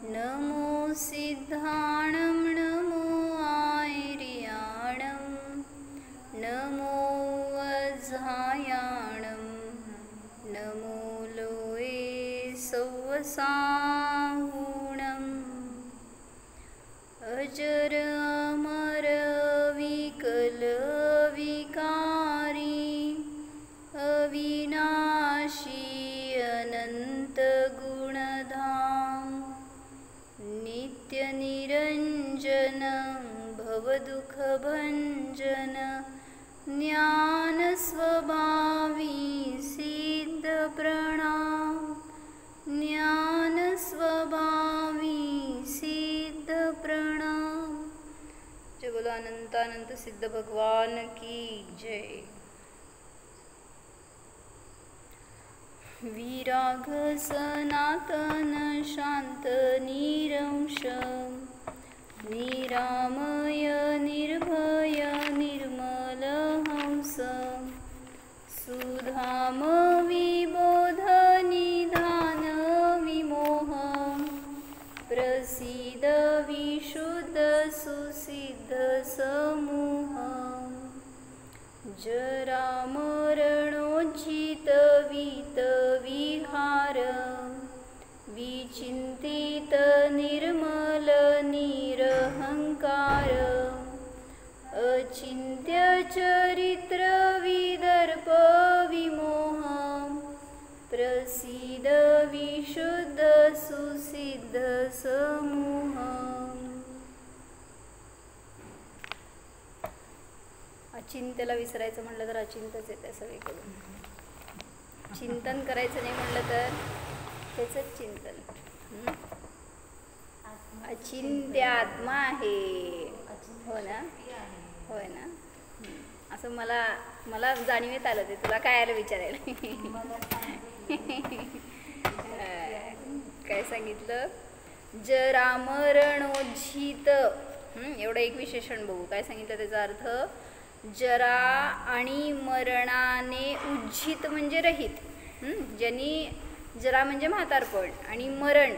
नमो सिद्धाणं नमो आयर्याणं नमो वज्रायाणं नमो लोये सौवसाहुणम् अजर अमर विकल विकारी अविनाशी अनंत गुणधाम नित्य निरंजन भवदुःखभंजन ज्ञान स्वभावी सिद्ध प्रणाम ज्ञान स्वभावी सिद्ध प्रणाम। जय बोलो अनंतानंत सिद्ध भगवान की जय। विराग सनातन शांत निरंश निरामय निर्भय निर्मल हंस सुधाम विबोध निधान विमोह प्रसीद विशुद्ध सुसिद्ध समूह जरा मरणोज्झित वीत विहार विचिंतित निर्मल निरहंकार अचिंत्य चरित्र विदर्प विमोह प्रसीद विशुद्ध सुसिद्ध समूह। अचिंत्यला विसरायचं म्हटलं तर अचिंतच येते सगळीकडून, चिंतन करायचं नाही म्हटलं तर त्याचंच चिंतन। अचिंत्य आत्मा आहे, हो ना, होय ना, असं मला जाणीवेत आलं ते, तुला काय आलं विचारायला? काय सांगितलं? जरा मरणोज्झित, एवढं एक विशेषण बघू काय सांगितलं त्याचा अर्थ। जरा आणि मरणाने उज्झित म्हणजे रहित, ज्यांनी जरा म्हणजे म्हातारपण आणि मरण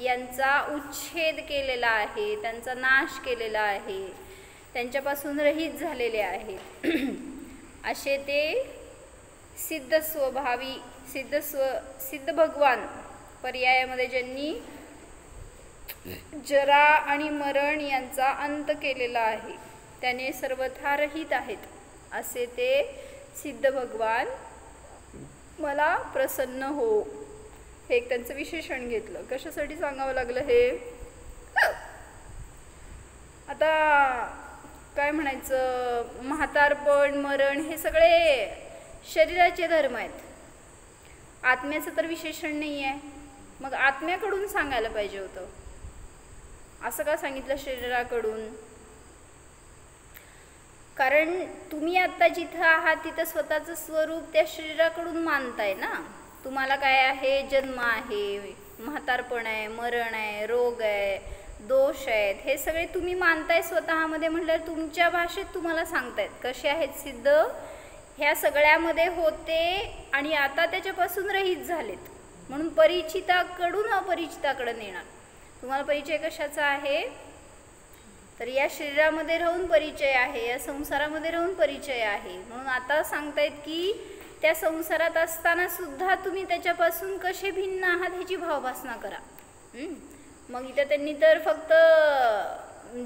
यांचा उच्छेद केलेला आहे, त्यांचा नाश केलेला आहे, त्यांच्यापासून रहित झालेले आहेत असे ते सिद्ध स्वभावी सिद्ध भगवान पर्यायामध्ये ज्यांनी जरा आणि मरण यांचा अंत केलेला आहे, त्याने सर्वथा रहित आहेत असे ते सिद्ध भगवान मला प्रसन्न हो, हे एक त्यांचं विशेषण घेतलं। कशासाठी सांगावं लागलं हे? आता काय म्हणायचं, म्हातारपण मरण हे सगळे शरीराचे धर्म आहेत, आत्म्याचं तर विशेषण नाही आहे, मग आत्म्याकडून सांगायला पाहिजे होतं, असं का सांगितलं शरीराकडून? कारण तुम्ही आता जिथं आहात तिथं स्वतःचं स्वरूप त्या शरीराकडून मानताय ना। तुम्हाला काय आहे? जन्म आहे, म्हातारपण आहे, मरण आहे, रोग आहे, दोष आहेत, हे सगळे तुम्ही मानताय स्वतःमध्ये म्हटल्यावर तुमच्या भाषेत तुम्हाला सांगतायत कसे आहेत सिद्ध, ह्या सगळ्यामध्ये होते आणि आता त्याच्यापासून रहित झालेत, म्हणून परिचिताकडून अपरिचिताकडे नेणार। तुम्हाला परिचय कशाचा आहे? तर या शरीरामध्ये राहून परिचय आहे, या संसारामध्ये राहून परिचय आहे, म्हणून आता सांगतायत की त्या संसारात असताना सुद्धा तुम्ही त्याच्यापासून कसे भिन्न आहात ह्याची भावभासना करा। मग इथं त्यांनी तर फक्त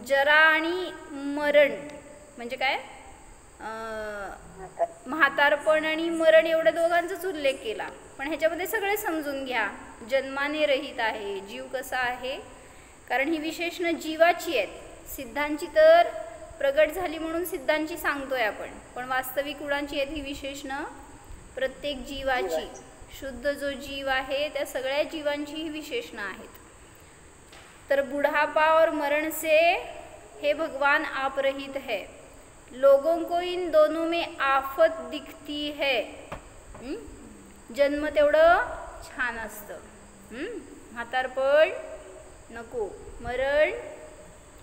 जरा आणि मरण म्हणजे काय, म्हातारपण आणि मरण एवढ्या दोघांचाच उल्लेख केला, पण ह्याच्यामध्ये सगळे समजून घ्या। जन्माने रहित आहे, जीव कसा आहे, कारण ही विशेषणं जीवाची आहेत, सिद्धांची तर प्रगट झाली म्हणून सिद्धांची सांगतोय आपण, पण वास्तविक गुणांची आहेत ही विशेषणं प्रत्येक जीवाची। शुद्ध जो जीव आहे त्या सगळ्या जीवांची ही विशेषणं आहेत। तर बुढ़ापा और मरण से हे भगवान आप रहित है, लोगों को इन दोनों में आफत दिखती है। जन्म तेवढं छान असतं, म्हातारपण नको, मरण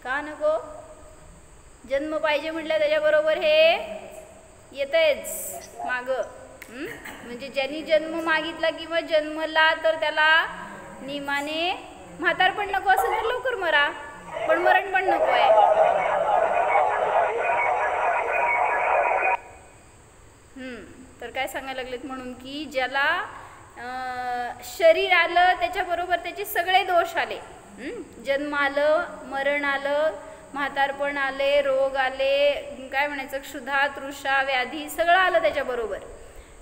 का नको? जन्म पाहिजे म्हटलं त्याच्याबरोबर हे येतंच मागं, म्हणजे ज्यांनी जन्म मागितला किंवा जन्मला तर त्याला नियमाने म्हातारपण नको असेल तर लवकर मरा, पण मरण पण नको आहे. तर काय सांगायला लागलेत म्हणून की ज्याला शरीर आलं त्याच्याबरोबर त्याचे सगळे दोष आले. जन्म आलं, मरण आलं, म्हातारपण आले, रोग आले, काय म्हणायचं, क्षुधा, तृषा, व्याधी सगळं आलं त्याच्याबरोबर.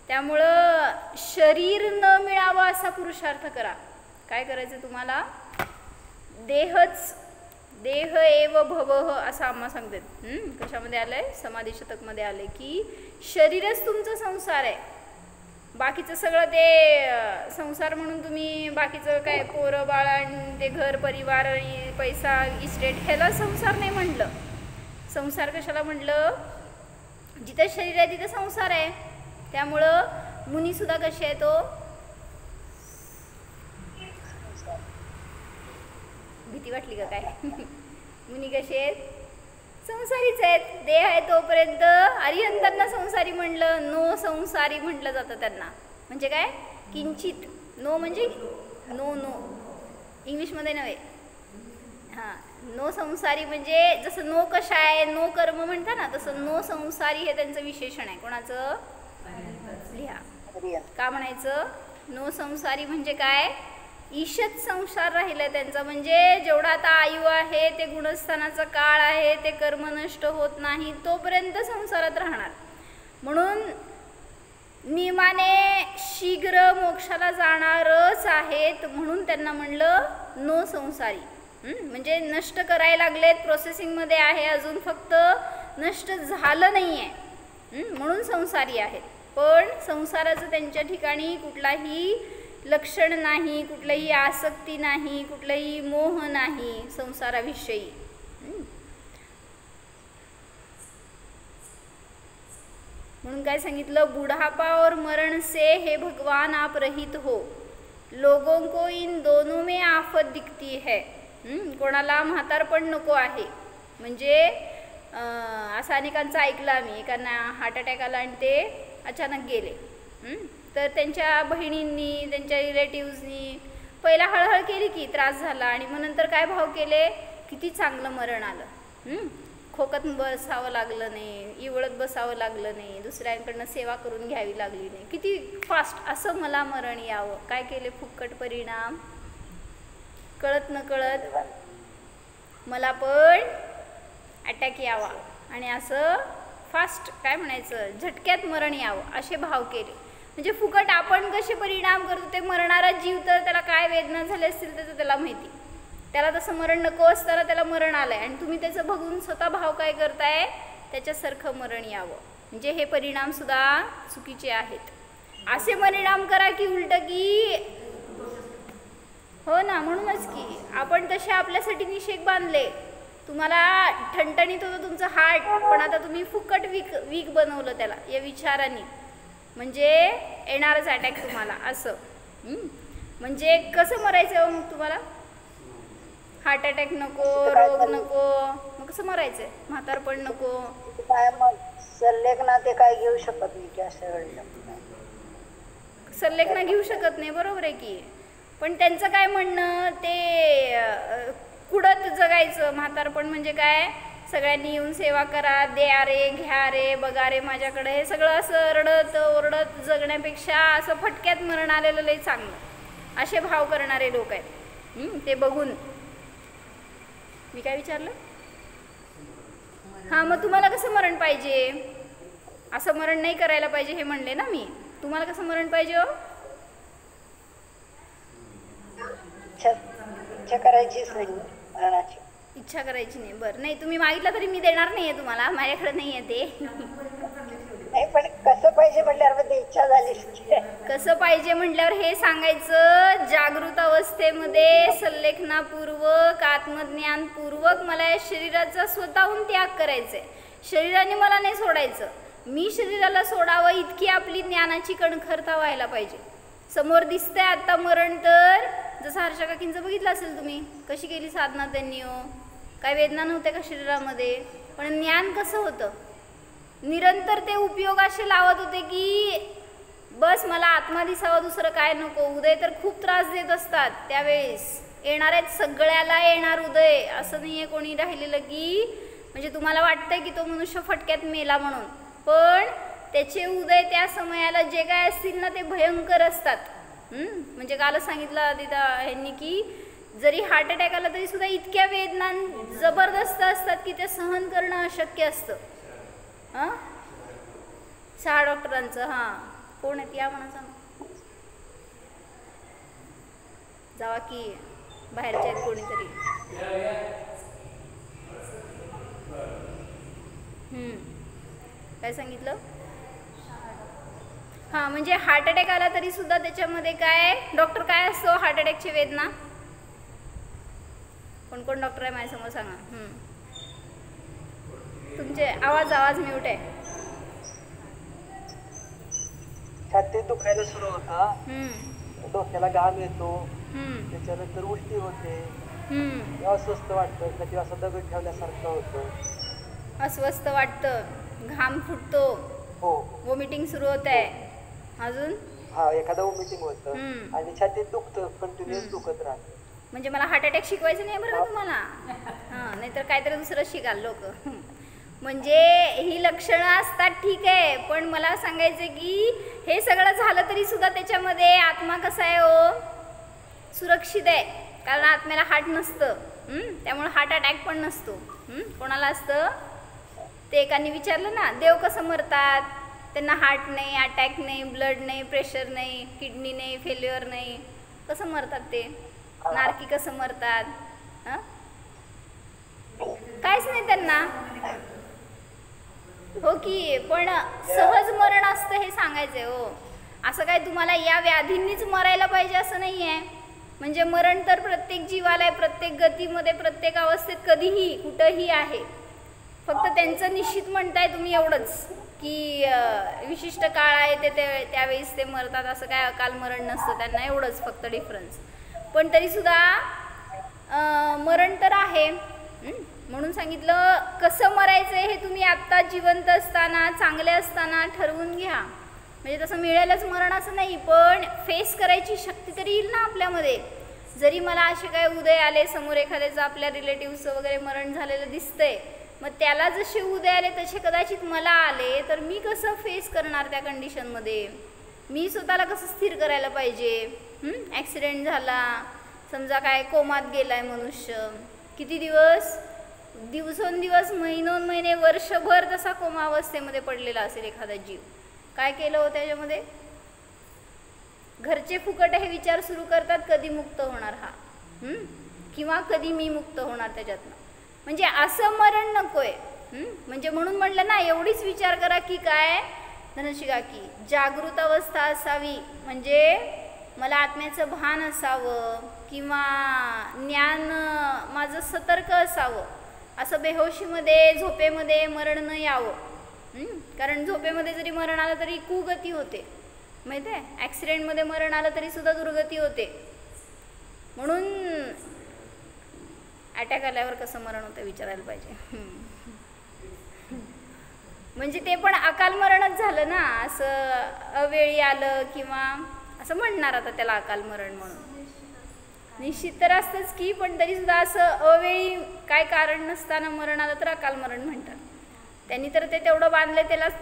त्यामुळं शरीर न मिळावं असा पुरुषार्थ करा. काय करायचं तुम्हाला? देह एव भवः असं आम्हा सांगतात. कशामध्ये आलंय? समाधी शतकमध्ये आले की शरीरच तुमचा संसार आहे. बाकीचं सगळं ते संसार म्हणून तुम्ही बाकीचं काय पोरं बाळा ते घर परिवार पैसा इस्टेट ह्याला संसार नाही म्हटलं. संसार कशाला म्हटलं? जिथं शरीर आहे तिथं संसार आहे. त्यामुळं मुनीसुद्धा कसे आहे तो भीती वाटली का काय? मुनी कसे आहेत? संसारीच आहेत. देह आहे तोपर्यंत अरिहंतांना संसारी म्हणलं. नो संसारी म्हटलं जातं त्यांना. म्हणजे काय? किंचित. नो म्हणजे नो इंग्लिशमध्ये नव्हे. नो संसारी म्हणजे जसं नो कशा आहे, नो कर्म म्हणता ना, तसं नो संसारी हे त्यांचं विशेषण आहे. कोणाचं? लिहा. का म्हणायचं? नो संसारी म्हणजे काय? ईशत संसार राहिलाय त्यांचा. म्हणजे जेवढा आता आयु आहे, ते गुणस्थानाचा काळ आहे, ते कर्म नष्ट होत नाही तोपर्यंत संसारात राहणार. म्हणून नियमाने शीघ्र मोक्षाला जाणारच आहेत म्हणून त्यांना म्हणलं नो संसारी. म्हणजे नष्ट करायला लागलेत, प्रोसेसिंगमध्ये आहे, अजून फक्त नष्ट झालं नाही आहे म्हणून संसारी आहेत. पण संसाराचं त्यांच्या ठिकाणी कुठलाही लक्षण नाही, कुठलीही आसक्ती नाही, कुठलाही मोह नाही संसाराविषयी. म्हणून काय सांगितलं? बुढ़ापा और मरण से हे भगवान आप रहित हो, लोगों को इन दोनों में आफत दिखती है. कोणाला म्हातारपण नको आहे म्हणजे असं अनेकांचं ऐकलं आम्ही. एकांना हार्ट अटॅक आला आणि ते अचानक गेले. तर त्यांच्या बहिणींनी, त्यांच्या रिलेटिव्सनी पहिला हळहळ केली की त्रास झाला, आणि मग नंतर काय भाव केले? किती चांगलं मरण आलं. खोकत बसावं लागलं नाही, इवळत बसावं लागलं नाही, दुसऱ्यांकडनं सेवा करून घ्यावी लागली नाही, किती फास्ट असं मला मरण यावं. काय केले? फुकट परिणाम. कळत न कळत मला पण अटॅक यावा आणि असं फास्ट काय म्हणायचं झटक्यात मरण यावं असे भाव केले. म्हणजे फुकट आपण कसे परिणाम करतो, ते मरणारा जीव तर त्याला काय वेदना झाले असतील त्याचं त्याला माहिती. त्याला तसं मरण नको असताना त्याला मरण आलंय आणि तुम्ही त्याचं बघून स्वतः भाव काय करताय? त्याच्यासारखं मरण यावं. म्हणजे हे परिणाम सुद्धा चुकीचे आहेत. असे परिणाम करा की उलट की हो ना. म्हणूनच की आपण तसे आपल्यासाठी निषेध बांधले. तुम्हाला ठणठणीत होतं तुमचं हार्ट, पण आता तुम्ही फुकट वीक बनवलं त्याला या विचारांनी. म्हणजे येणारच अटॅक तुम्हाला असं. म्हणजे कसं मरायचं मग तुम्हाला? हार्ट अटॅक नको, रोग नको, मग कसं मरायचंय? म्हातारपण नको. काय मग सल्लेखना ते काय घेऊ शकत नाही की अशा वेळेला? सल्लेखना घेऊ शकत नाही, बरोबर आहे की. पण त्यांचं काय म्हणणं, ते कुडत जगायचं. म्हातारपण म्हणजे काय? सगळ्यांनी येऊन सेवा करा, द्या रे, घ्या रे, बघा रे माझ्याकडे, हे सगळं असं रडत ओरडत जगण्यापेक्षा असं फटक्यात मरण आलेलं लई चांगलं, असे भाव करणारे लोक आहेत. ते बघून मी काय विचारलं? हां, मग तुम्हाला कसं मरण पाहिजे? असं मरण नाही करायला पाहिजे हे म्हणले ना मी. तुम्हाला कसं मरण पाहिजे हो? इच्छा करायचीच नाही मरणाची. इच्छा करायची नाही. बरं, नाही तुम्ही मागितलं तरी मी देणार नाही आहे तुम्हाला, माझ्याकडे नाही आहे ते. नाही, पण कसं पाहिजे म्हटल्यावर ते इच्छा झाली. कसं पाहिजे म्हटल्यावर हे सांगायचं, जागृत अवस्थेमध्ये सल्लेखनापूर्वक आत्मज्ञानपूर्वक मला या शरीराचा स्वतःहून त्याग करायचा आहे. शरीराने मला नाही सोडायचं, मी शरीराला सोडावं इतकी आपली ज्ञानाची कणखरता व्हायला पाहिजे. समोर दिसतंय आता मरण, तर जसं हर्षा काकींचं बघितलं असेल तुम्ही, कशी केली साधना त्यांनी. हो, काय वेदना नव्हत्या का शरीरामध्ये? पण ज्ञान कसं होतं? निरंतर ते उपयोग असे लावत होते की बस मला आत्मा दिसावा, दुसरं काय नको. उदय तर खूप त्रास देत असतात त्यावेळेस. येणार आहेत सगळ्याला येणार उदय, असं नाही आहे कोणी राहिलेलं की म्हणजे तुम्हाला वाटतंय की तो मनुष्य फटक्यात मेला म्हणून, पण त्याचे उदय त्या समयाला जे काय असतील ना ते भयंकर असतात. म्हणजे कालच सांगितलं आदिता ह्यांनी की जरी हार्ट अटॅक आला तरी सुद्धा इतक्या वेदना जबरदस्त असतात की ते सहन करणं अशक्य असतं. 6 डॉक्टरांचं. हां, कोण आहेत या म्हणा, सांग जावा की बाहेरचे आहेत कोणीतरी. काय सांगितलं? हां, म्हणजे हार्ट अटॅक आला तरी सुद्धा त्याच्यामध्ये काय डॉक्टर काय असतो हार्ट अटॅकची वेदना? कोण कोण डॉक्टर आहे माझ्यासमोर सांगा. तुमचे आवाज म्यूट आहे. छातीत दुखायला सुरू होता, डोक्याला घाम येतो, त्याच्यानंतर उलटी होते, अस्वस्थ वाटतं, कधी असं दगड ठेवल्यासारखं होतं, अस्वस्थ वाटतं, घाम फुटतो, हो, वॉमिटिंग सुरू होत आहे. अजून हा एखादा वॉमिटिंग होतं आणि छातीत दुखतं, कंटिन्युअस दुखत राहतं. म्हणजे मला हार्ट अटॅक शिकवायचं नाही बरं का तुम्हाला. हां, नाहीतर काहीतरी दुसरं शिकाल लोक. म्हणजे ही लक्षणं असतात ठीक आहे, पण मला सांगायचं की हे सगळं झालं तरी सुद्धा त्याच्यामध्ये आत्मा कसा आहे हो, सुरक्षित आहे. कारण आत्म्याला हार्ट नसतं, त्यामुळे हार्ट अटॅक पण नसतो. कोणाला असतं ते एकाने विचारलं ना, देव कसं मरतात? त्यांना हार्ट नाही, अटॅक नाही, ब्लड नाही, प्रेशर नाही, किडनी नाही, फेल्युअर नाही, कसं मरतात ते? नारकी कसं मरतात? काहीच नाही त्यांना, हो की. पण सहज मरण असतं हे सांगायचंय हो. असं काय तुम्हाला या व्याधींनीच मरायला पाहिजे असं नाही आहे. म्हणजे मरण तर प्रत्येक जीवाला आहे, प्रत्येक गतीमध्ये, प्रत्येक अवस्थेत, कधीही कुठंही आहे. फक्त त्यांचं निश्चित म्हणताय तुम्ही एवढंच की विशिष्ट काळ आहे ते त्यावेळेस ते मरतात, असं काय अकाल मरण नसतं त्यांना, एवढंच फक्त डिफरन्स. पण तरीसुद्धा मरण तर आहे. म्हणून सांगितलं कसं मरायचं हे तुम्ही आत्ता जिवंत असताना, चांगले असताना ठरवून घ्या. म्हणजे तसं मिळेलच मरण असं नाही, पण फेस करायची शक्ती तरी येईल ना आपल्यामध्ये. जरी मला असे काय उदय आले, समोर एखाद्याचं आपल्या रिलेटिव्हचं वगैरे मरण झालेलं दिसतंय, मग त्याला जसे उदय आले तसे कदाचित मला आले, तर मी कसं फेस करणार त्या कंडिशनमध्ये? मी स्वतःला कसं स्थिर करायला पाहिजे? ॲक्सिडेंट झाला समजा, काय कोमात गेलाय मनुष्य, किती दिवस, दिवसेंदिवस, महिने, वर्षभर तसा कोमा अवस्थेमध्ये पडलेला असेल एखादा जीव. काय केलं हो त्याच्यामध्ये? घरचे फुकट हे विचार सुरू करतात, कधी मुक्त होणार हा, किंवा कधी मी मुक्त होणार त्याच्यातनं. म्हणजे असं मरण नकोय. म्हणजे म्हणून म्हणलं ना, एवढीच विचार करा की काय धनशिका की जागृत अवस्था असावी, म्हणजे मला आत्म्याचं भान असावं किंवा ज्ञान माझं सतर्क असावं. असं बेहोशीमध्ये, झोपेमध्ये मरण न यावं. कारण झोपेमध्ये जरी मरण आलं तरी कुगती होते, माहिती आहे. ॲक्सिडेंटमध्ये मरण आलं तरी सुद्धा दुर्गती होते. म्हणून अटॅक आल्यावर कसं मरण होतं विचारायला पाहिजे. म्हणजे ते पण अकाल मरणच झालं ना, असं अवेळी आलं किंवा असं म्हणणार आता त्याला अकाल मरण म्हणून. निश्चित तर असतंच की, पण तरी सुद्धा असं अवेळी काय कारण नसताना मरण आलं तर अकाल मरण म्हणतात. त्यांनी तर ते तेवढं बांधलं, त्यालाच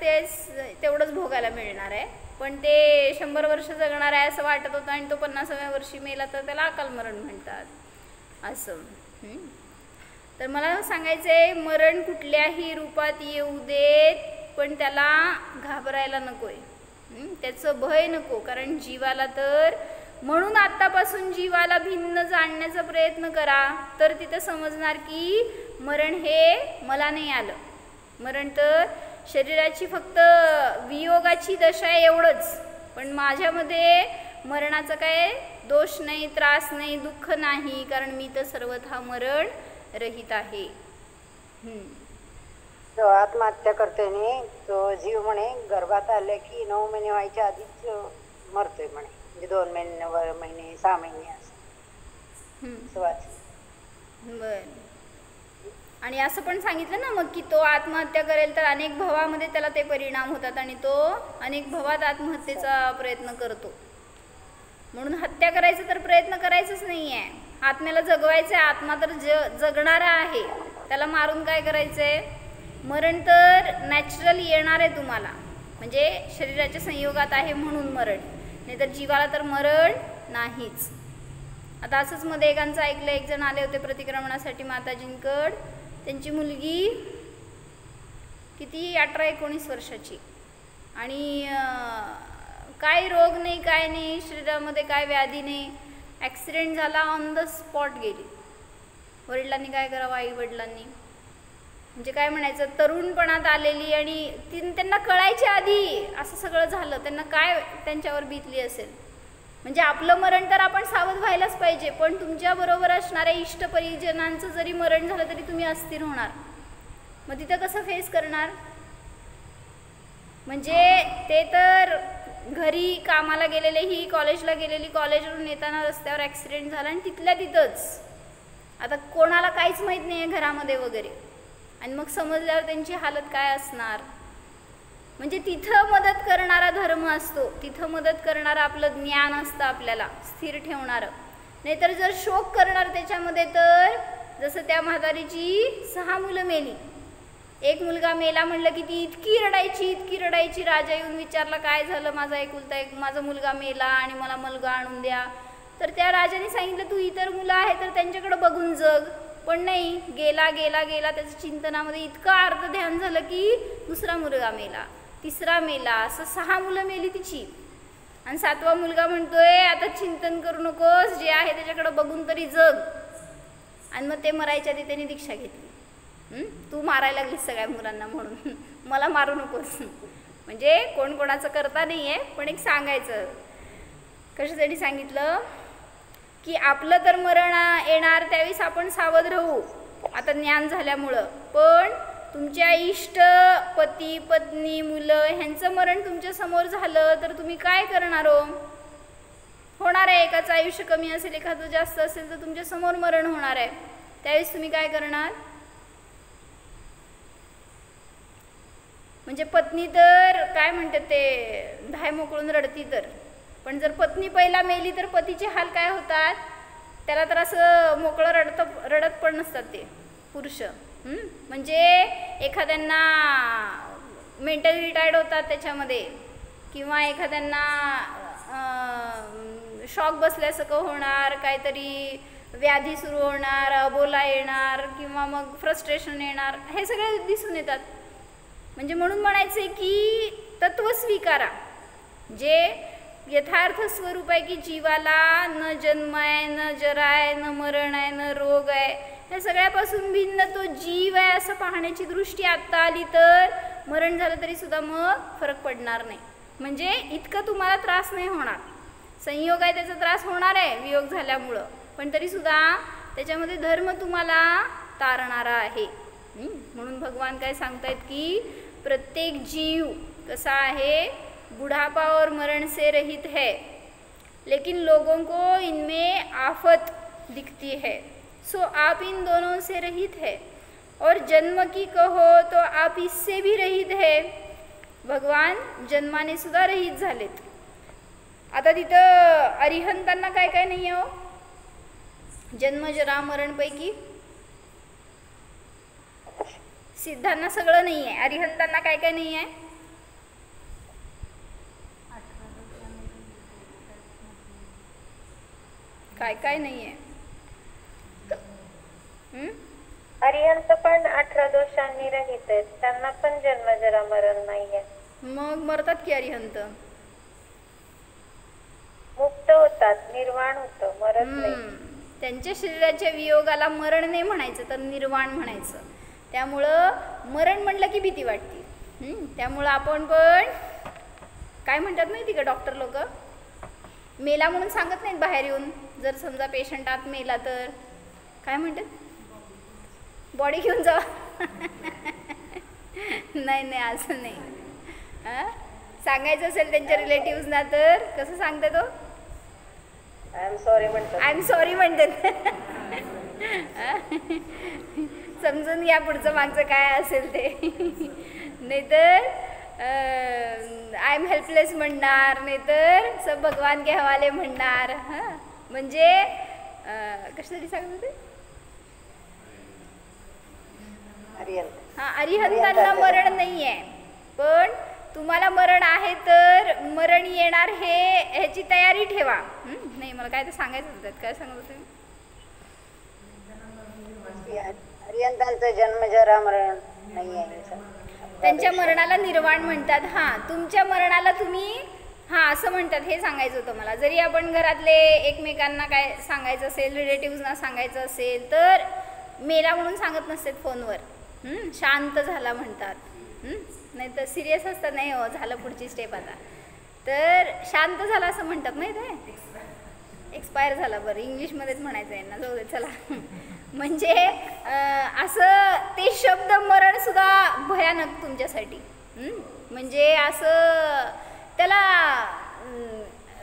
तेवढंच भोगायला मिळणार आहे. पण ते 100 वर्ष जगणार आहे असं वाटत होतं आणि तो 50व्या वर्षी मेला, तर त्याला अकाल मरण म्हणतात असं. तर मला सांगायचं आहे, मरण कुठल्याही रूपात येऊ देत, पण त्याला घाबरायला नकोय, त्याचं भय नको. कारण जीवाला तर, म्हणून आत्तापासून जीवाला भिन्न जाणण्याचा प्रयत्न करा, तर तिथं समजणार की मरण हे मला नाही आलं. मरण तर शरीराची फक्त वियोगाची दशा आहे एवढंच, पण माझ्यामध्ये मरणाचा काय दोष नाही, त्रास नाही, दुःख नाही, कारण मी तर सर्वथा मरण रहित आहे. जो आत्महत्या करतोय नी, तो जीव म्हणे गर्भात आले की 9 महिने व्हायच्या आधीच मरतोय म्हणे. म्हणजे 2 महिने 6 महिने असं वाच. बर. आणि असं पण सांगितलं ना मग की तो आत्महत्या करेल तर अनेक भवामध्ये त्याला ते परिणाम होतात आणि तो अनेक भवात आत्महत्येचा प्रयत्न करतो. म्हणून हत्या करायचा तर प्रयत्न करायचंच नाही आहे. आत्म्याला जगवायचं आहे. आत्मा तर जगणारा आहे, त्याला मारून काय करायचं आहे. मरण तर नॅचरल येणार आहे तुम्हाला, म्हणजे शरीराच्या संयोगात आहे म्हणून मरण, नाही तर जीवाला तर मरण नाहीच. आता असंच मध्ये एकांचं ऐकलं, एक जण आले होते प्रतिक्रमणासाठी माताजींकड. त्यांची मुलगी किती 18-19 वर्षाची आणि काय रोग नाही, काय नाही, शरीरामध्ये काय व्याधी नाही. ॲक्सिडेंट झाला, ऑन द स्पॉट गेली. वडिलांनी काय करावं, आई वडिलांनी म्हणजे काय म्हणायचं, तरुणपणात आलेली आणि त्यांना कळायच्या आधी असं सगळं झालं, त्यांना काय त्यांच्यावर बीतली असेल. म्हणजे आपलं मरण तर आपण सावध व्हायलाच पाहिजे, पण तुमच्याबरोबर असणाऱ्या इष्ट परिजनांचं जरी मरण झालं तरी तुम्ही अस्थिर होणार. मग तिथं कसं फेस करणार. म्हणजे ते तर घरी कामाला गेलेले, ही कॉलेजला गेलेली, कॉलेजवरून येताना रस्त्यावर ॲक्सिडेंट झाला आणि तिथल्या तिथंच. आता कोणाला काहीच माहीत नाही आहे घरामध्ये वगैरे, आणि मग समजल्यावर त्यांची हालत काय असणार. म्हणजे तिथं मदत करणारा धर्म असतो, तिथं मदत करणारं आपलं ज्ञान असतं आपल्याला स्थिर ठेवणारं. नाहीतर जर शोक करणार त्याच्यामध्ये, तर जसं त्या म्हातारीची 6 मुलं मेली. एक मुलगा मेला म्हणलं की ती इतकी रडायची. राजा येऊन विचारला काय झालं, माझा एकुलता एक माझा मुलगा मेला आणि मला मुलगा आणून द्या. तर त्या राजाने सांगितलं तू इतर मुलं आहे तर त्यांच्याकडे बघून जग. पण नाही, गेला त्याच्या चिंतनामध्ये इतकं अर्ध ध्यान झालं की दुसरा मुलगा मेला, तिसरा मेला, असं 6 मुलं मेली तिची. आणि 7वा मुलगा म्हणतोय आता चिंतन करू नकोस, जे आहे त्याच्याकडे बघून तरी जग. आणि मग ते मरायच्या आधी त्यांनी दीक्षा घेतली. तू मारायला लागलीस सगळ्या मुलांना म्हणून मला मारू नकोस. म्हणजे कोण कोणाचं करता नाही आहे, पण एक सांगायचं. कशासाठी सांगितलं की आपलं तर मरण येणार, त्यावेळेस आपण सावध राहू आता ज्ञान झाल्यामुळं. पण तुमच्या इष्ट पती पत्नी मुलं ह्यांचं मरण तुमच्या समोर झालं तर तुम्ही काय करणार हो. होणार आहे, एकाचं आयुष्य कमी असेल, एखादं जास्त असेल, तर तुमच्या समोर मरण होणार आहे. त्यावेळेस तुम्ही काय करणार. म्हणजे पत्नी तर काय म्हणतात ते धाय मोकळून रडती तर, पण जर पत्नी पहिला मेली तर पतीचे हाल काय होतात. त्याला तर असं मोकळं रडत पण नसतात ते पुरुष. म्हणजे एखाद्यांना मेंटली रिटायर्ड होतात त्याच्यामध्ये, किंवा एखाद्यांना शॉक बसल्यासारखं होणार, काहीतरी व्याधी सुरू होणार, अबोला येणार, किंवा मग फ्रस्ट्रेशन येणार, हे सगळे दिसून येतात. म्हणजे म्हणून म्हणायचं आहे की तत्व स्वीकारा, जे यथार्थ स्वरूप आहे की जीवाला न जन्म आहे, न जरा आहे, न मरण आहे, न रोग आहे, ह्या सगळ्यापासून भिन्न तो जीव आहे असं पाहण्याची दृष्टी आत्ता आली तर मरण झालं तरी सुद्धा मग फरक पडणार नाही. म्हणजे इतकं तुम्हाला त्रास नाही होणार. संयोग आहे त्याचा त्रास होणार आहे वियोग झाल्यामुळं, पण तरीसुद्धा त्याच्यामध्ये धर्म तुम्हाला तारणारा आहे. म्हणून भगवान काय सांगतायत की प्रत्येक जीव कसा आहे, बुढ़ापा और मरण से रहित है, लेकिन लोगों को इनमें आफत दिखती है. सो आप इन दोनों से रहित है, और जन्म की कहो तो आप इससे भी रहित है. भगवान जन्माने सुद्धा रहित झालेत. आता तिथं अरिहंतांना काय काय नाही हो, जन्म जरा मरणपैकी. सिद्धांना सगळं नाही आहे, अरिहंतांना काय काय नाही आहे. काय काय नाही आहे. अरिहंत पण 18 दोषांनी रहित आहेत, त्यांना पण जन्म जरा मरण नाहीये. मग मरतात की अरिहंत. मुक्त होतात, निर्वाण होतं, मरत नाही. त्यांच्या शरीराच्या वियोगाला मरण नाही म्हणायचं तर निर्वाण म्हणायचं. त्यामुळं मरण म्हणलं की भीती वाटते. त्यामुळं आपण पण काय म्हणतात माहिती का डॉक्टर लोक, मेला म्हणून सांगत नाहीत बाहेर येऊन. जर समजा पेशंट आत मेला तर काय म्हणतात, बॉडी घेऊन जा. नाही नाही असं नाही. सांगायचं असेल त्यांच्या रिलेटिव्हजना तर कसं सांगतात तो, आय एम सॉरी म्हणतात. आय एम सॉरी म्हणतात. समजून घ्या पुढचं मागचं काय असेल ते. नाहीतर आय एम हेल्पलेस म्हणणार, नाहीतर सब भगवान के हवाले म्हणणार. हां म्हणजे कशासाठी सांगत होते? हां, अरिहंतांना मरण नाही आहे, पण तुम्हाला मरण आहे तर मरण येणार ह्याची तयारी ठेवा. नाही मला काय तर सांगायचं होतं. काय सांगत होते? अरिहंतांचा जन्म जरा मरण नाही आहे, त्यांच्या मरणाला निर्वाण म्हणतात. हां, तुमच्या मरणाला तुम्ही हां असं म्हणतात, हे सांगायचं होतं मला. जरी आपण घरातले एकमेकांना काय सांगायचं असेल, रिलेटिव्हजना सांगायचं असेल तर मेला म्हणून सांगत नसतात फोनवर, शांत झाला म्हणतात. नाही तर सिरियस असतं, नाही हो झालं पुढची स्टेप आता, तर शांत झाला असं म्हणतात. माहीत आहे, एक्सपायर झाला. बरं इंग्लिशमध्येच म्हणायचं आहे ना, जाऊ दे चला. म्हणजे असं ते शब्द मरण सुद्धा भयानक तुमच्यासाठी. म्हणजे असं त्याला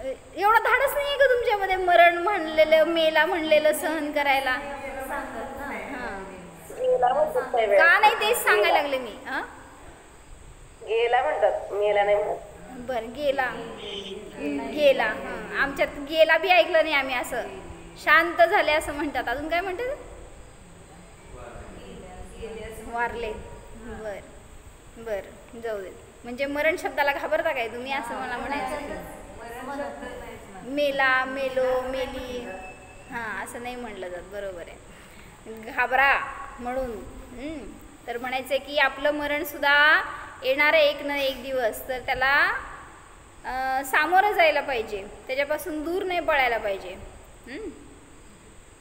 एवढं धाडस नाही आहे का तुमच्यामध्ये मरण म्हणलेलं, मेला म्हणलेलं सहन करायला? का नाही तेच सांगायला लागले मी. गेला म्हणतात, मेला नाही म्हणत. बर गेला, गेला. आमच्यात गेला बी ऐकलं नाही आम्ही. असं शांत झाले असं म्हणतात. अजून काय म्हणतात? वारले. बर बर जाऊ दे. म्हणजे मरण शब्दाला घाबरता काय तुम्ही, असं मला म्हणायचं. मेला, मेलो, मेली, हां असं नाही म्हणलं जात. बरोबर आहे, घाबरा म्हणून. तर म्हणायचं की आपलं मरण सुद्धा येणार आहे एक ना एक दिवस, तर त्याला सामोरं जायला पाहिजे, त्याच्यापासून दूर नाही पळायला पाहिजे.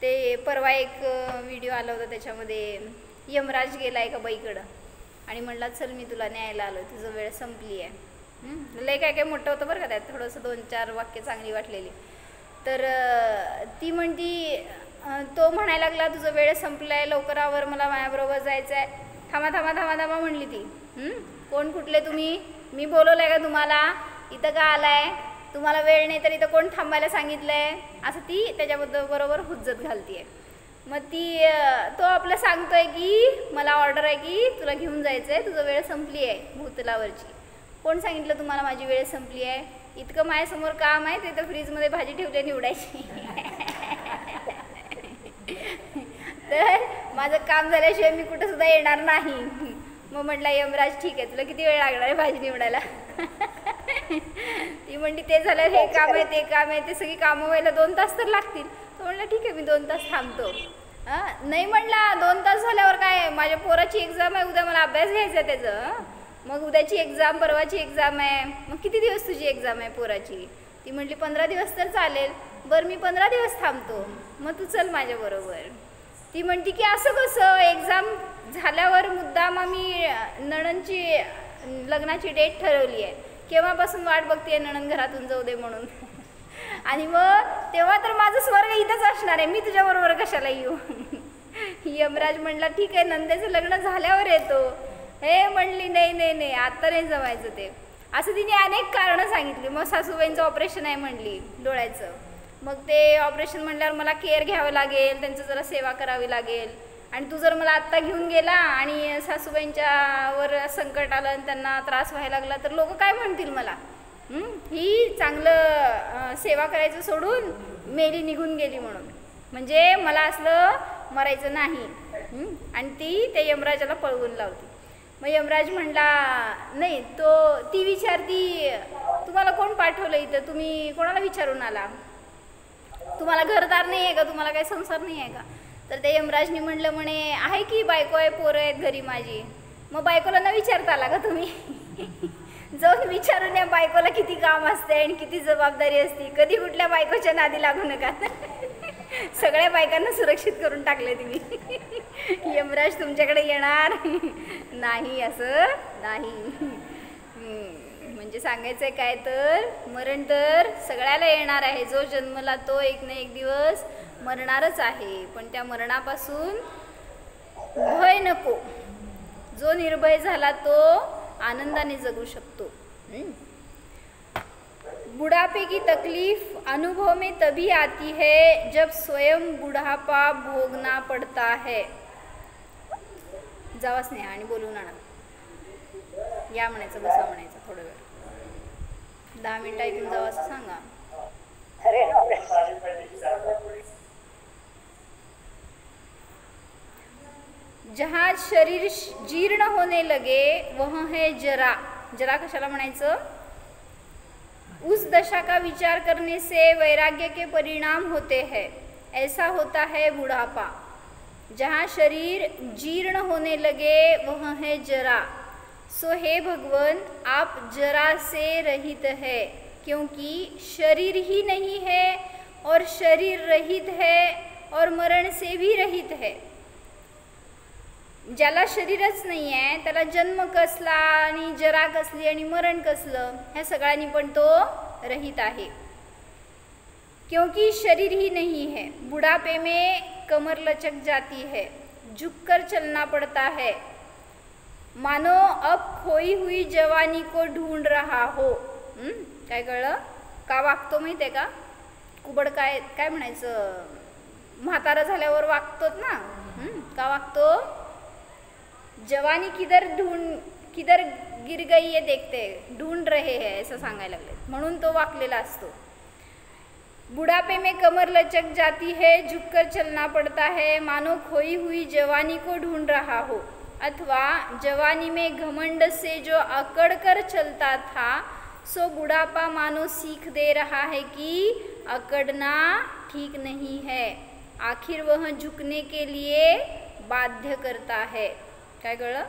ते परवा एक व्हिडिओ आला होता, त्याच्यामध्ये यमराज गेला एका बाईकडं आणि म्हणला चल मी तुला न्यायला आलो, तुझं वेळ संपली आहे. लय काय काय मोठं होतं बरं का, त्यात थोडंसं 2-4 वाक्य चांगली वाटलेली. तर ती म्हणती, तो म्हणायला लागला तुझं वेळ संपला आहे, लवकरावर मला माझ्याबरोबर जायचं आहे. थांबा थांबा थांबा थांबा म्हणली ती. कोण कुठले तुम्ही, मी बोलवलं आहे का तुम्हाला, इथं का आलाय, तुम्हाला वेळ नाही तर इथं कोण थांबायला सांगितलं आहे, असं ती त्याच्याबद्दल बरोबर हुज्जत घालती आहे. मग तो आपलं सांगतोय की मला ऑर्डर आहे की तुला घेऊन जायचं आहे, तुझं वेळ संपली आहे भूतलावरची. कोण सांगितलं तुम्हाला माझी वेळ संपली आहे? इतकं माझ्यासमोर काम आहे, ते तर फ्रीजमध्ये भाजी ठेवली निवडायची. तर माझं काम झाल्याशिवाय मी कुठं सुद्धा येणार नाही. मग म्हटलं यमराज ठीक आहे, तुला किती वेळ लागणार आहे भाजी निवडायला? ती म्हणली ते झालं, हे काम आहे ते काम आहे, ते सगळी कामं व्हायला 2 तास तर लागतील. तो म्हणला ठीक आहे मी 2 तास थांबतो. नाही म्हणला 2 तास झाल्यावर काय, माझ्या पोराची एक्झाम आहे उद्या, मला अभ्यास घ्यायचा आहे त्याचं. मग उद्याची एक्झाम, परवाची एक्झाम आहे, मग किती दिवस तुझी एक्झाम आहे पोराची? ती म्हटली 15 दिवस तर चालेल. बरं मी 15 दिवस थांबतो, मग तू चल माझ्याबरोबर. ती म्हणती की असं कसं, एक्झाम झाल्यावर मुद्दाम आम्ही नणंदची लग्नाची डेट ठरवली आहे, केव्हापासून वाट बघते नणंद घरातून जाऊ दे म्हणून. आणि मग तेव्हा तर माझं स्वर्ग इथंच असणार आहे, मी तुझ्याबरोबर कशाला येऊ? यमराज म्हणला ठीक आहे नंदेचं लग्न झाल्यावर येतो. हे म्हणली नाही नाही नाही आता नाही जमायचं ते. असं तिने अनेक कारणं सांगितली. मग सासूबाईंचं ऑपरेशन आहे म्हणली डोळ्याचं, मग ते ऑपरेशन म्हटल्यावर मला केअर घ्यावं लागेल, त्यांचं जरा सेवा करावी लागेल. आणि तू जर मला आत्ता घेऊन गेला आणि सासूबाईंच्यावर संकट आलं आणि त्यांना त्रास व्हायला लागला तर लोक काय म्हणतील मला? ही चांगलं सेवा करायचं सोडून मेली निघून गेली म्हणून. म्हणजे मला असलं मरायचं नाही. आणि ती यमराजाला पळवून लावती. मग यमराज म्हणला नाही, ती विचारती तुम्हाला कोण पाठवलं इथं, तुम्ही कोणाला विचारून आला, तुम्हाला घरदार नाही आहे का, तुम्हाला काही संसार नाही आहे का? तर त्या यमराजनी म्हणलं म्हणे आहे की, बायको आहे, पोरं आहेत घरी माझी. मग बायकोला न विचारता आला का तुम्ही? जाऊन विचारून या बायकोला किती काम असते आणि किती जबाबदारी असते. कधी कुठल्या बायकोच्या नादी लागू नका. सगळ्या बायकांना सुरक्षित करून टाकले तुम्ही. यमराज तुमच्याकडे येणार नाही, असं नाही. म्हणजे सांगायचं आहे काय, तर मरण तर सगळ्याला येणार आहे. जो जन्मला तो एक ना एक दिवस मरणारच आहे. पण त्या मरणापासून भय नको. जो निर्भय झाला तो आनंदाने जगू शकतो. बुढ़ापे की तकलीफ अनुभव में तभी आती है जब स्वयं बुढ़ापा भोगना पड़ता है. जावाच नाही आणि बोलून आणा. या म्हणायचं, बसा म्हणायचं थोडं वेळ. 10 मिनिटं ऐकून जावं असं सांगा. अरे जहाँ शरीर जीर्ण होने लगे वह है जरा. जरा कशाला म्हणायचं? उस दशा का विचार करने से वैराग्य के परिणाम होते हैं. ऐसा होता है बुढ़ापा. जहाँ शरीर जीर्ण होने लगे वह है जरा. सो हे भगवान, आप जरा से रहित है, क्योंकि शरीर ही नहीं है और शरीर रहित है और मरण से भी रहित है. ज्याला शरीरच नाही आहे त्याला जन्म कसला आणि जरा कसली आणि मरण कसलं, ह्या सगळ्यांनी पण तो रहित आहे. क्योंकि शरीर ही नहीं है. बुढ़ापे में कमर लचक जाती है, झुककर चलना पड़ता है, मानो अब खोई हुई जवानी को ढूंढ रहा हो. काय कळलं? का वागतो माहिती आहे का? कुबड काय काय म्हणायचं, म्हातारा झाल्यावर वागतोत ना. का वागतो? जवानी किधर गिर गई है देखते, ढूंढ रहे हैं असं सांगायला लागले, म्हणून तो वाकलेला असतो. बुढ़ापे में कमर लचक जाती है, झुककर चलना पड़ता है, मानो खोई हुई जवानी को ढूंढ रहा हो. अथवा जवानी में घमंड से जो अकड़ कर चलता था, सो बुढ़ापा मानो सीख दे रहा है कि अकड़ना ठीक नहीं है. आखिर वह झुकने के लिए बाध्य करता है. काय कळलं?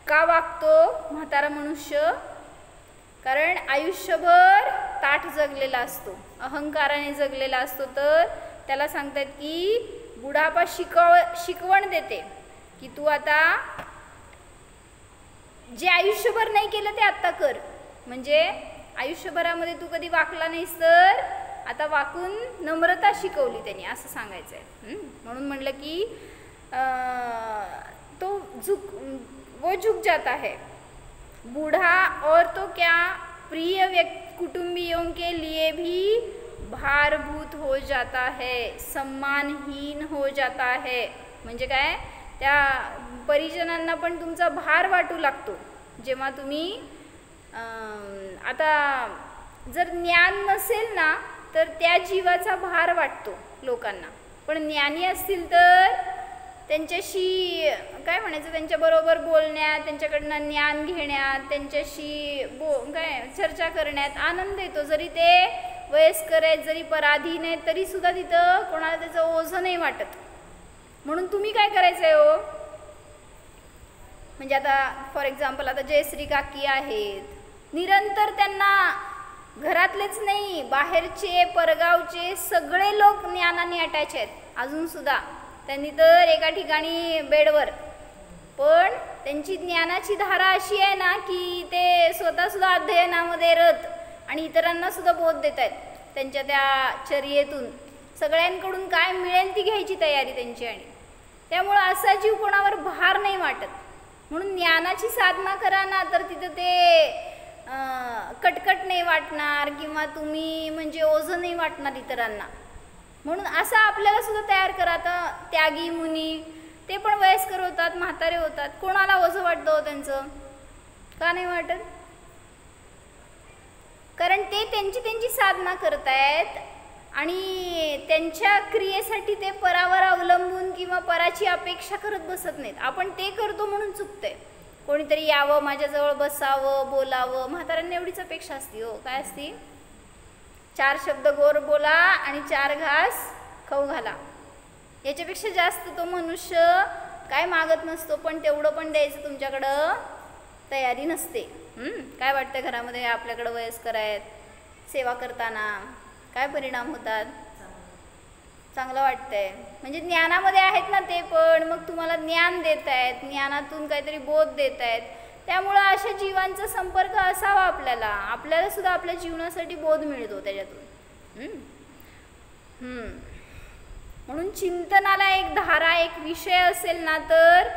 का वागतो म्हातारा मनुष्य? कारण आयुष्यभर ताठ जगलेला असतो, अहंकाराने जगलेला असतो. तर त्याला सांगतात की बुढापा शिकवण देते की तू आता जे आयुष्यभर नाही केलं ते आता कर. म्हणजे आयुष्यभरामध्ये तू कधी वाकला नाहीस तर आता वाकून नम्रता शिकवली त्यांनी, असं सांगायचं आहे. म्हणून म्हणलं की तो वो झुक जाता है. बूढ़ा और तो क्या, प्रिय कुटुंबियों के लिए भी भारभूत हो जाता है, सम्मानहीन हो जाता है. म्हणजे काय, त्या परिजनांना पण तुमचा भार वाटू लागतो. जेव्हा तुम्ही आता जर ज्ञान नसेल ना तर त्या जीवाचा भार वाटतो लोकांना. पण ज्ञानी असतील तर त्यांच्याशी काय म्हणायचं, त्यांच्याबरोबर बोलण्यात, त्यांच्याकडनं ज्ञान घेण्यात, त्यांच्याशी काय चर्चा करण्यात आनंद येतो. जरी ते वयस्कर आहेत, जरी पराधीन आहेत, तरी सुद्धा तिथं कोणाला त्याचं ओझं नाही वाटत. म्हणून तुम्ही काय करायचं आहे हो, म्हणजे आता फॉर एक्झाम्पल आता जयश्री काकी आहेत, निरंतर त्यांना घरातलेच नाही बाहेरचे परगावचे सगळे लोक ज्ञानाने अटॅच आहेत. अजून सुद्धा त्यांनी तर एका ठिकाणी बेडवर, पण त्यांची ज्ञानाची धारा अशी आहे ना की ते स्वतःसुद्धा अध्ययनामध्ये रत आणि इतरांना सुद्धा बोध देत आहेत. त्यांच्या त्या चर्येतून सगळ्यांकडून काय मिळेल ती घ्यायची तयारी त्यांची. आणि त्यामुळं असा जीव कोणावर भार नाही वाटत. म्हणून ज्ञानाची साधना करा ना तर तिथं ते कटकट नाही वाटणार किंवा तुम्ही म्हणजे ओझं नाही वाटणार इतरांना. म्हणून असं आपल्याला सुद्धा तयार करा. आता त्यागी मुनी ते पण वयस्कर होतात, म्हातारे होतात, कोणाला ओझं वाटतं त्यांचं? का नाही वाटत? कारण ते त्यांची साधना करतायत आणि त्यांच्या क्रियेसाठी ते परावर अवलंबून किंवा पराची अपेक्षा करत बसत नाहीत. आपण ते करतो म्हणून चुकतंय. कोणीतरी यावं, माझ्याजवळ बसावं, बोलावं. म्हाताऱ्यांना एवढीच अपेक्षा असते हो. काय असती? 4 शब्द गोड बोला आणि 4 घास खाऊ घाला. याच्यापेक्षा जास्त तो मनुष्य काय मागत नसतो, पण तेवढं पण द्यायचं तुमच्याकडं तयारी नसते. काय वाटतं घरामध्ये आपल्याकडं वयस्कर आहेत, सेवा करताना काय परिणाम होतात? चांगलं वाटतंय. म्हणजे ज्ञानामध्ये आहेत ना ते पण, मग तुम्हाला ज्ञान देत आहेत, ज्ञानातून काहीतरी बोध देत आहेत. त्यामुळं अशा जीवांचा संपर्क असावा आपल्याला. आपल्याला सुद्धा आपल्या जीवनासाठी बोध मिळतो त्याच्यातून. म्हणून चिंतनाला एक धारा, एक विषय असेल ना तर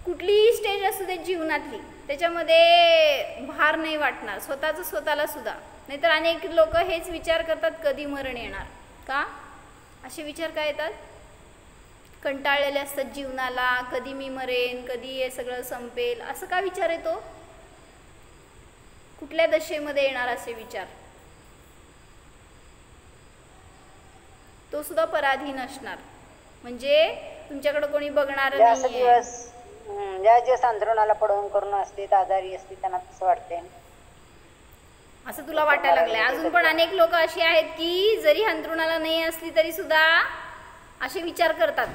कुठलीही स्टेज असू दे जीवनातली, त्याच्यामध्ये भार नाही वाटणार स्वतःचं स्वतःला सुद्धा. नाहीतर अनेक लोक हेच विचार करतात कधी मरण येणार. का असे विचार काय येतात? कंटाळलेले असतात जीवनाला, कधी मी मरेन, कधी हे सगळं संपेल, असं का विचार येतो? कुठल्या दशेमध्ये येणार असे विचार? तो सुद्धा पराधीन असणार, म्हणजे तुमच्याकडे कोणी बघणार नाही. ज्या दिवस अंतरुणाला पडून करून असते, आजारी असते, त्यांना तसं वाटते असं तुला वाटायला लागलंय. अजून पण अनेक लोक अशी आहेत की जरी अंतरुणाला नाही असली तरी सुद्धा असे विचार करतात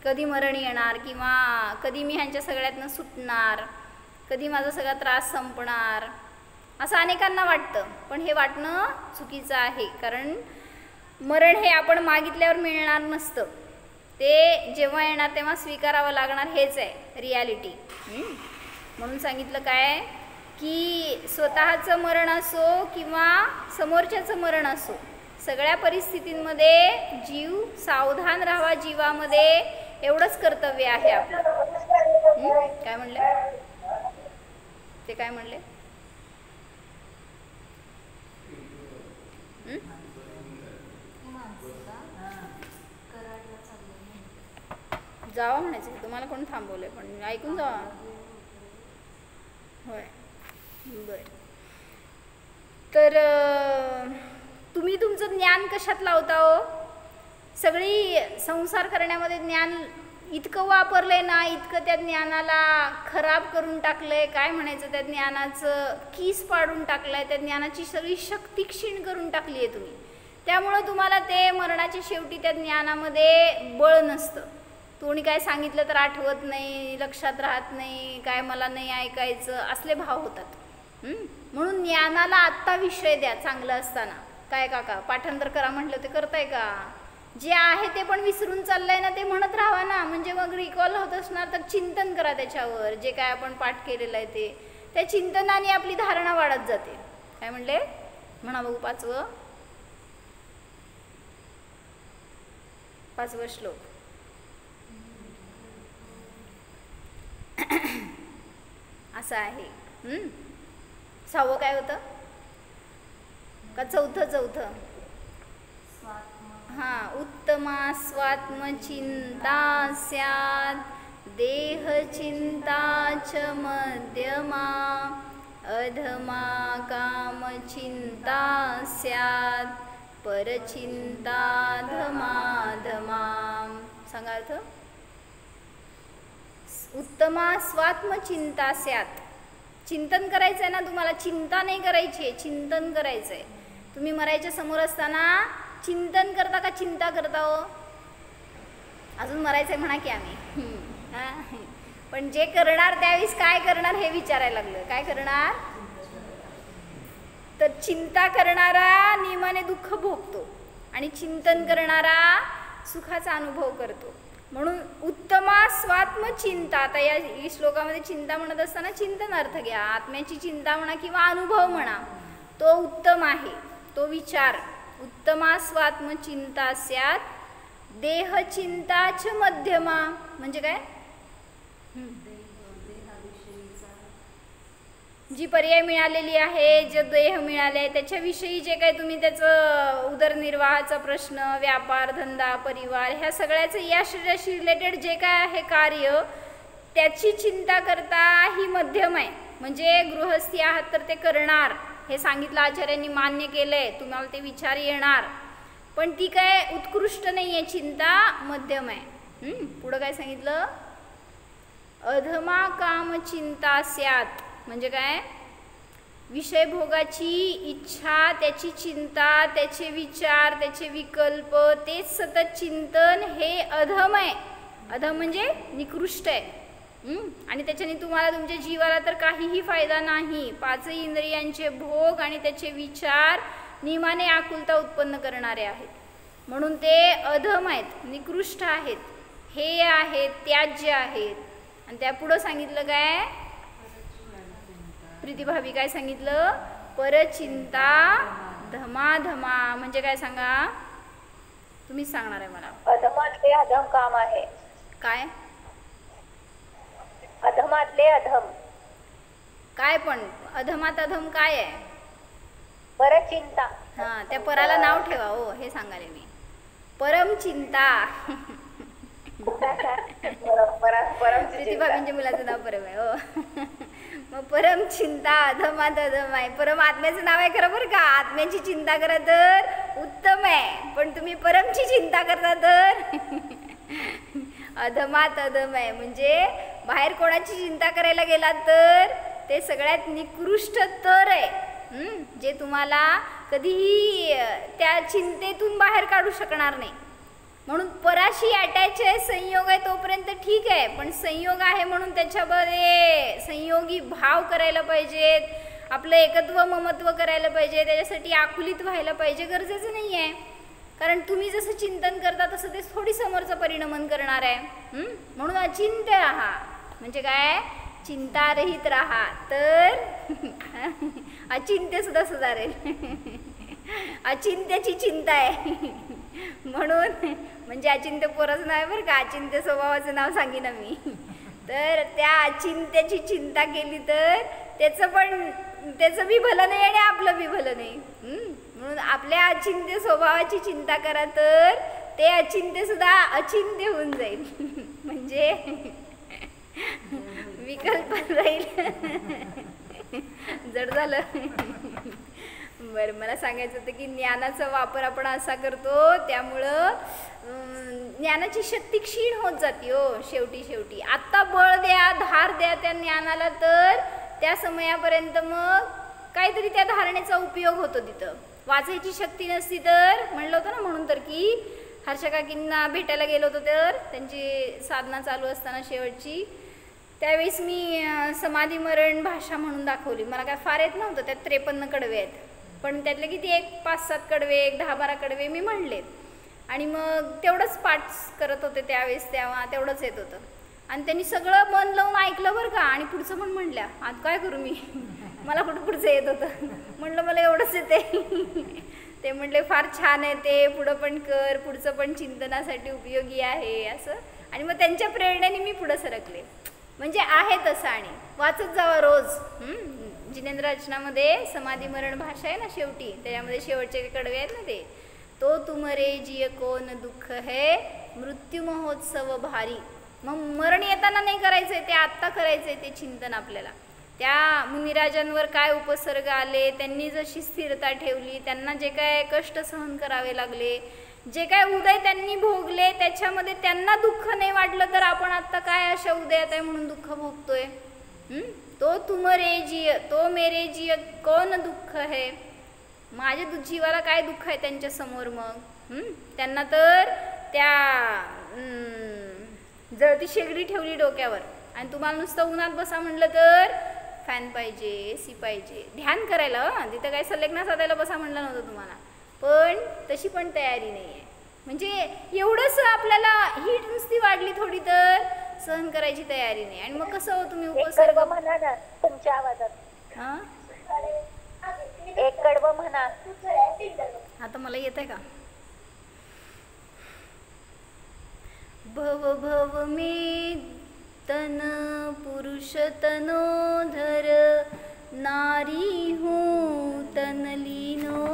कधी मरण येणार, किंवा कधी मी ह्यांच्या सगळ्यातनं सुटणार, कधी माझा सगळा त्रास संपणार, असं अनेकांना वाटतं. पण हे वाटणं चुकीचं आहे, कारण मरण हे आपण मागितल्यावर मिळणार नसतं. ते जेव्हा येणार तेव्हा स्वीकारावं लागणार, हेच आहे रियालिटी. म्हणून सांगितलं काय की स्वतःचं मरण असो किंवा समोरच्याचं मरण असो, सगळ्या परिस्थितींमध्ये जीव सावधान राहावा. जीवामध्ये एवढंच कर्तव्य आहे आपलं. काय म्हणले ते? काय म्हणले? जावा म्हणायचं, तुम्हाला कोण थांबवलंय? पण ऐकून जावा. होय, बर. तर तुम्ही तुमचं ज्ञान कशात लावता हो? सगळी संसार करण्यामध्ये ज्ञान इतकं वापरलंय ना, इतकं त्या ज्ञानाला खराब करून टाकलंय, काय म्हणायचं, त्या ज्ञानाचं कीस पाडून टाकलंय, त्या ज्ञानाची सगळी शक्ती क्षीण करून टाकली आहे तुम्ही. त्यामुळं तुम्हाला ते मरणाच्या शेवटी त्या ज्ञानामध्ये बळ नसतं. कोणी काय सांगितलं तर आठवत नाही, लक्षात राहत नाही, काय मला नाही ऐकायचं, असले भाव होतात. म्हणून ज्ञानाला आत्ता विषय द्या चांगलं असताना. काय काका पाठांतर करा म्हटलं ते करताय का? जे आहे ते पण विसरून चाललंय ना, ते म्हणत राहा ना, म्हणजे मग रिकॉल होत असणार तर चिंतन करा त्याच्यावर. जे काय आपण पाठ केलेलं आहे ते, त्या चिंतनाने आपली धारणा वाढत जाते. काय म्हणले? म्हणा बघू पाचवं श्लोक. असं आहे. सहावं काय होतं का? चौथं हा. उत्तमा स्वात्मचिंता स्यात् देहचिंता च मध्यमा अधमा कामचिंता स्यात् परचिंता धमाधमा. सांगा अर्थ. उत्तमा स्वात्मचिंता स्यात्. चिंतन करायचं आहे ना तुम्हाला, चिंता नाही करायची आहे, चिंतन करायचं आहे. तुम्ही मरायच्या समोर असताना चिंतन करता का चिंता करता हो? अजून मरायचं आहे म्हणा की आम्ही. पण जे करणार त्यावेळेस काय करणार हे विचारायला लागलं. काय करणार? तर चिंता करणारा नियमाने दुःख भोगतो आणि चिंतन करणारा सुखाचा अनुभव करतो. म्हणून उत्तमा स्वात्मचिंता. आता या श्लोकामध्ये चिंता म्हणत असताना चिंतन अर्थ घ्या. आत्म्याची चिंता म्हणा किंवा अनुभव म्हणा, तो उत्तम आहे, तो विचार. उत्तमा स्वात्मचिंता स्यात् देहचिंता च मध्यमा. म्हणजे काय? जी पर्याय मिळालेली आहे, जे देह मिळाले आहे त्याच्याविषयी जे काही तुम्ही त्याचं उदरनिर्वाहाचा प्रश्न, व्यापार, धंदा, परिवार, ह्या सगळ्याचं या शरीराशी रिलेटेड जे काय आहे कार्य, त्याची चिंता करता ही मध्यम आहे. म्हणजे गृहस्थी आहात तर ते करणार, हे सांगितलं आचार्यांनी, मान्य केलंय, तुम्हाला ते विचार येणार, पण ती काय उत्कृष्ट नाही आहे, चिंता मध्यम आहे. पुढं काय सांगितलं? अधमा काम चिंता स्यात्. म्हणजे काय? विषयभोगाची इच्छा, त्याची चिंता, त्याचे विचार, त्याचे विकल्प, तेच सतत चिंतन, हे अधम आहे. अधम म्हणजे निकृष्ट आहे. आणि त्याच्याने तुम्हाला तुमच्या जीवाला तर काहीही फायदा नाही. पाच इंद्रियांचे भोग आणि त्याचे विचार नियमाने आकुलता उत्पन्न करणारे आहेत. म्हणून ते अधम आहेत, निकृष्ट आहेत, हे आहेत, त्याज्य आहेत. आणि त्या पुढं सांगितलं काय? प्रीतीभाभी काय सांगितलं? परचिंता धमाधमा. म्हणजे काय सांगा? तुम्हीच सांगणार आहे मला. अधम हे अधम काम आहे. काय? अधमातले अधम. काय पण अधमात अधम काय आहे? परचिंता. हा, त्या पराला नाव ठेवा हो, हे सांगाले मी. परमचिंता. प्रतिभाबींच्या मुलाचं नाव परम आहे हो. मग परमचिंता अधमात अधम आहे. परमात्म्याचं नाव आहे खरं बरं का. आत्म्याची चिंता करा तर उत्तम आहे, पण तुम्ही परमची चिंता करता तर अधमात अधम आहे. म्हणजे बाहेर कोणाची चिंता करायला गेलात तर ते सगळ्यात निकृष्ट तर आहे, जे तुम्हाला कधीही त्या चिंतेतून बाहेर काढू शकणार नाही. म्हणून पराशी अटॅच आहे, संयोग आहे तोपर्यंत ठीक आहे, पण संयोग आहे म्हणून त्याच्यामध्ये संयोगी भाव करायला पाहिजेत, आपलं एकत्व ममत्व करायला पाहिजे, त्याच्यासाठी आकुलित व्हायला पाहिजे, गरजेचं नाही आहे. कारण तुम्ही जसं चिंतन करता तसं ते थोडी समोरचं परिणमन करणार आहे. म्हणून अचिंत्य राहा. म्हणजे काय? चिंतारहित राहा तर अचिंत्य सुद्धा सुधारेल. अचिंत्याची चिंता आहे म्हणून. म्हणजे अचिंत्य पोराचं नाव आहे बरं का, अचिंत्य स्वभावाचं नाव सांगेन मी. तर त्या अचिंत्याची चिंता केली तर त्याचं बी भलं नाही आणि आपलं बी भलं नाही. म्हणून आपल्या अचिंत्य स्वभावाची चिंता करा तर ते अचिंत्य सुद्धा अचिंत्य होऊन जाईल. म्हणजे विकल्प राहील. जड झालं. बरं, मला सांगायचं होतं की ज्ञानाचा वापर आपण असा करतो त्यामुळं ज्ञानाची शक्ती क्षीण होत जाते हो. शेवटी आत्ता बळ द्या, धार द्या त्या ज्ञानाला, तर त्या समयापर्यंत मग काहीतरी त्या धारणेचा उपयोग होतो. तिथं वाचायची शक्ती नसती तर म्हणलं होतं ना, म्हणून तर की हर्षा काकींना भेटायला गेलो होतो तर त्यांची साधना चालू असताना शेवटची, त्यावेळेस मी समाधी मरण भाषा म्हणून दाखवली. मला काय फार येत नव्हतं, त्यात 53 कडवे आहेत, पण त्यातले किती एक 5-7 कडवे, एक 10-12 कडवे मी म्हणले. आणि मग तेवढंच पाठ करत होते त्यावेळेस, तेव्हा तेवढंच येत होतं. आणि त्यांनी सगळं मन लावून ऐकलं बरं का. आणि पुढचं पण म्हणल्या, आता काय करू मी, मला कुठं पुढचं येत होतं. म्हणलं मला एवढंच येते. ते म्हणले फार छान आहे ते, पुढं पण कर, पुढचं पण चिंतनासाठी उपयोगी आहे असं. आणि मग त्यांच्या प्रेरणेने मी पुढं सरकले. म्हणजे आहे तसं. आणि वाचत जावा रोज. जिनेंद्र रचनामध्ये समाधी मरण भाषा आहे ना शेवटी, त्याच्यामध्ये शेवटचे कडवे आहेत ना ते, तो तुमरे जिय कोण दुःख है मृत्यू महोत्सव भारी. मग मरण येताना नाही करायचंय ते, आत्ता करायचंय ते चिंतन आपल्याला. त्या मुनिराजांवर काय उपसर्ग आले, त्यांनी जशी स्थिरता ठेवली, त्यांना जे काय कष्ट सहन करावे लागले, जे काय उदय त्यांनी भोगले, त्याच्यामध्ये त्यांना दुःख नाही वाटलं तर आपण आत्ता काय अशा उदयात आहे म्हणून दुःख भोगतोय. तो तुमरे जिय, तो मेरे जिय कोण दुःख है. माझ्या जीवाला काय दुःख आहे त्यांच्या समोर. मग त्यांना तर त्या जळती शेगडी ठेवली डोक्यावर, आणि तुम्हाला नुसतं उन्हात बसा म्हणलं तर फॅन पाहिजे, AC पाहिजे, ध्यान करायला. तिथं काय सल्लेखना साधायला बसा म्हणलं नव्हतं तुम्हाला, पण तशी पण तयारी नाही आहे. म्हणजे एवढंच आपल्याला हीट नुसती वाढली थोडी तर सहन करायची तयारी नाही. आणि मग कसं हो तुम्ही उपसर्ग म्हणा ना तुमच्या आवाजात. हां, एक कडवं म्हणा. आता मला येत आहे का? भव भव मे तन पुरुष तनोधर, नारी हूँ तन लीनो.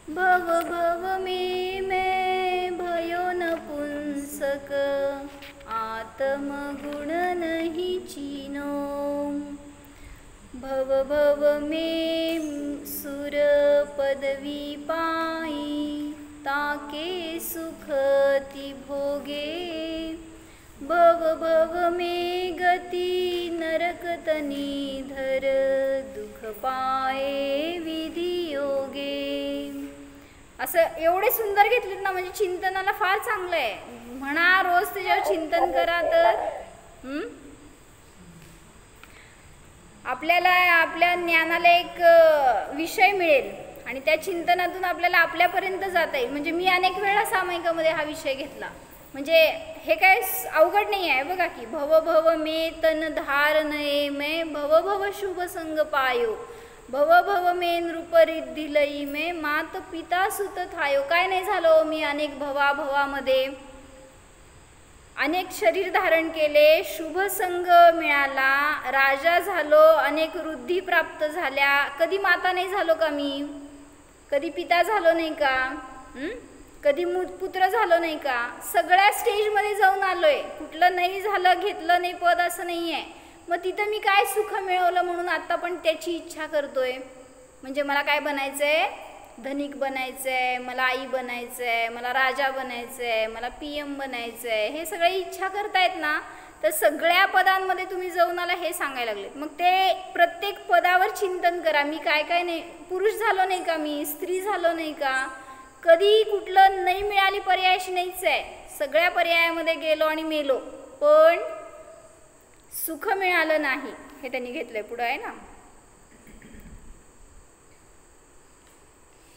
भव भव मे मैं भयो नपुंसक, आत्मगुण नहीं चीनो. भव भव में सुर पदवी पाई, ताके सुखति भोगे. भव भव में गति नरक तनी धर, दुख पाए विधी योगे. असं एवढे सुंदर घेतलेत ना, म्हणजे चिंतनाला फार चांगलं आहे. म्हणा रोज त्याच्यावर चिंतन करा तर आपल्याला आपल्या ज्ञानाला एक विषय मिळेल आणि त्या चिंतनातून आपल्याला आपल्यापर्यंत जाता येईल. म्हणजे मी अनेक वेळा सामायिकामध्ये हा विषय घेतला. म्हणजे हे काय अवघड नाही आहे बघा की. भव भव मे तन धार नये मै, भव भव शुभ संग पायो. भव भव मे नृप रिद्धी लई मे, मात पिता सुत थायो. काय नाही झालं मी अनेक भवाभवामध्ये अनेक शरीर धारण केले, शुभ संग मिळाला, राजा झालो, अनेक वृद्धी प्राप्त झाल्या. कधी माता नाही झालो का मी? कधी पिता झालो नाही का? कधी पुत्र झालो नाही का? सगळ्या स्टेजमध्ये जाऊन आलोय. कुठलं नाही झालं, घेतलं नाही पद असं नाही आहे. मग तिथं मी काय सुख मिळवलं म्हणून आता पण त्याची इच्छा करतोय. म्हणजे मला काय बनायचं आहे? धनिक बनायचं आहे, मला आई बनायचं आहे, मला राजा बनायचं आहे, मला PM बनायचं आहे. हे सगळे इच्छा करतायत ना, तर सगळ्या पदांमध्ये तुम्ही जाऊन आला हे सांगायला लागले. मग ते प्रत्येक पदावर चिंतन करा. मी काय काय नाही, पुरुष झालो नाही का मी? स्त्री झालो नाही का? कधी कुठलं नाही मिळाली पर्यायशी नाहीच आहे. सगळ्या पर्यायामध्ये गेलो आणि मेलो, पण सुख मिळालं नाही. हे त्यांनी घेतलंय. पुढं आहे ना,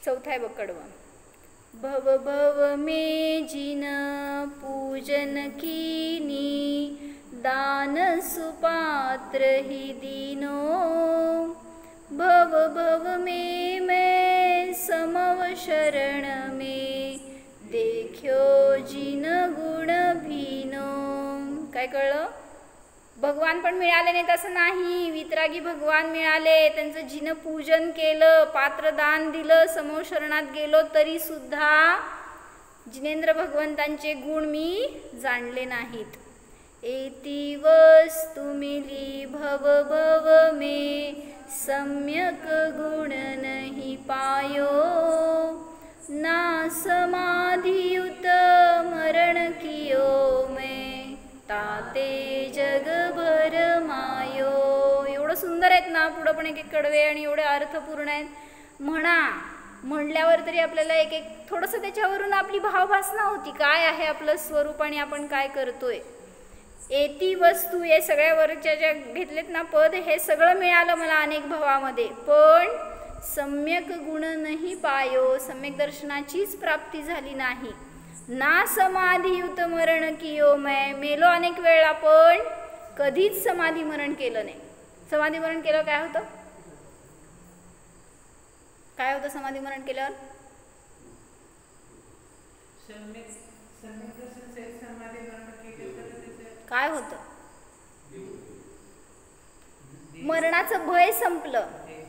चौथा आहे बघ कडवं. भव भव मे जिन पूजन कीनी, दान सुपात्र ही दीनो. भव भव मे मैं समव शरण में, देख्यो जिन गुण भीनो. काय कळलं? भगवान पण मिळाले नाहीत असं नाही. वितरागी भगवान मिळाले, त्यांचं जिनं पूजन केलं, पात्रदान दिलं, समोर शरणात गेलो, तरी सुद्धा जिनेंद्र भगवंतांचे गुण मी जाणले नाहीत. एती वस्तु मिली भव भव में, सम्यक गुण नहीं पायो. ना समाधियुत मरण कियो मैं, ताते जगभर मायो. एवढं सुंदर आहेत ना, पुढं पण एक एक कडवे आणि एवढे अर्थपूर्ण आहेत. म्हणल्यावर तरी आपल्याला एक एक थोडंसं त्याच्यावरून आपली भावभासना होती, काय आहे आपलं स्वरूप आणि आपण काय करतोय. एती वस्तू, हे सगळ्या वरच्या ज्या घेतलेत ना पद, हे सगळं मिळालं मला अनेक भावामध्ये, पण सम्यक गुण नाही पायो, सम्यक दर्शनाचीच प्राप्ती झाली नाही. ना समाधियुत मरण कियो मैं, मेलो अनेक वेळा पण कधीच समाधी मरण केलं नाही. समाधी मरण केलं काय होतं? काय होतं समाधी मरण केल्यावर? काय होतं? मरणाचं भय संपलं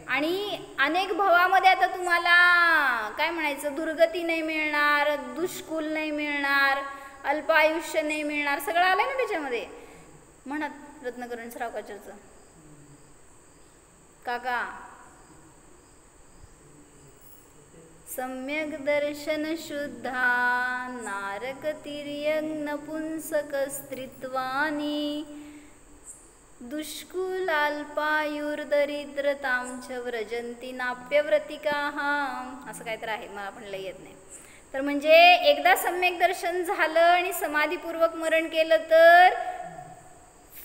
आणि अनेक भवामध्ये आता तुम्हाला काय म्हणायचं, दुर्गती नाही मिळणार, दुष्कुल नाही मिळणार, अल्प आयुष्य नाही मिळणार, सगळं आलंय ना त्याच्यामध्ये. म्हणत रत्नकरण सरावकाचरचं काका, सम्यक दर्शन शुद्धा नारक तिर्यक नपुंसक स्त्रित्वानी, दुष्कुल अल्पायुर्दरिद्रतां च व्रजंती नाप्यव्रतिकाः. असं काहीतरी आहे, मला पण लय येत नाही. तर म्हणजे एकदा सम्यक दर्शन झालं आणि समाधीपूर्वक मरण केलं तर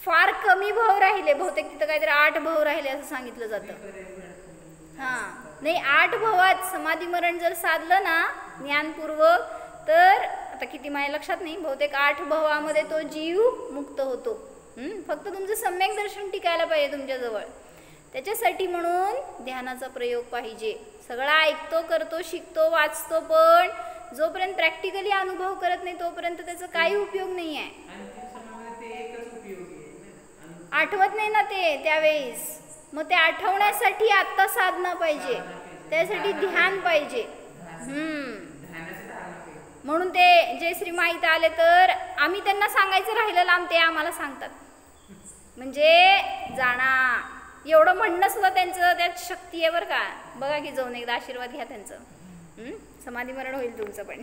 फार कमी भाव राहिले. बहुतेक तिथं काहीतरी 8 भाव राहिले असं सांगितलं जातं. हां, नाही 8 भावात समाधी मरण जर साधलं ना ज्ञानपूर्वक, तर आता किती माझ्या लक्षात नाही, बहुतेक 8 भावामध्ये तो जीव मुक्त होतो. फक्त तुमचं सम्यक दर्शन टिकायला पाहिजे तुमच्याजवळ. त्याच्यासाठी म्हणून ध्यानाचा प्रयोग पाहिजे. सगळा ऐकतो, करतो, शिकतो, वाचतो, पण जोपर्यंत प्रॅक्टिकली अनुभव करत नाही तोपर्यंत त्याचा काही उपयोग नाही आहे. आठवत नाही ना ते त्यावेळेस, मग ते आठवण्यासाठी आत्ता साधना पाहिजे, त्यासाठी ध्यान पाहिजे. म्हणून ते जयश्री माहीत आले तर आम्ही त्यांना सांगायचं राहिलं लांब, ते आम्हाला सांगतात. म्हणजे जाणा, एवढं म्हणणं सुद्धा त्यांचं त्यात शक्ती आहे बरं का. बघा की जाऊन एकदा आशीर्वाद घ्या त्यांचं. समाधी मरण होईल तुमचं पण.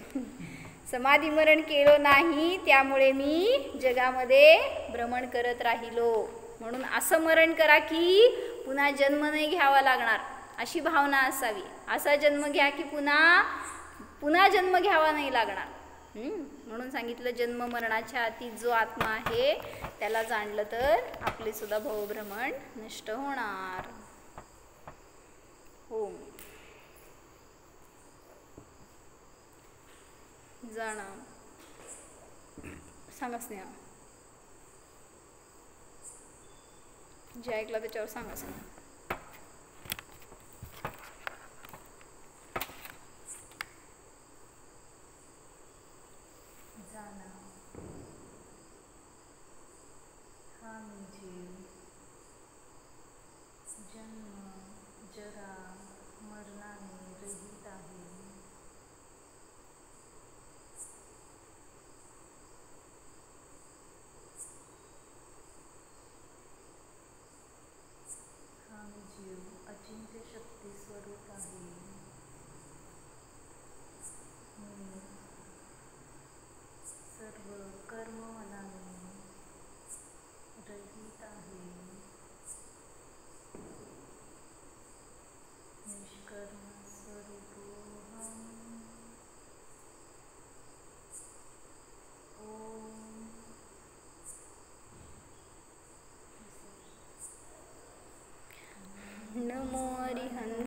समाधी मरण केलं नाही, त्यामुळे मी जगामध्ये भ्रमण करत राहिलो. म्हणून असं मरण करा की पुन्हा जन्म नाही घ्यावा लागणार, अशी भावना असावी. असा जन्म घ्या की पुन्हा जन्म घ्यावा नाही लागणार. म्हणून सांगितलं, जन्म मरणाच्या अतीत जो आत्मा आहे त्याला जाणलं तर आपले सुद्धा भवभ्रमण नष्ट होणार. हो, जाणं सांगा स्नेहा, जे ऐकलं त्याच्यावर सांगा स्नेहा.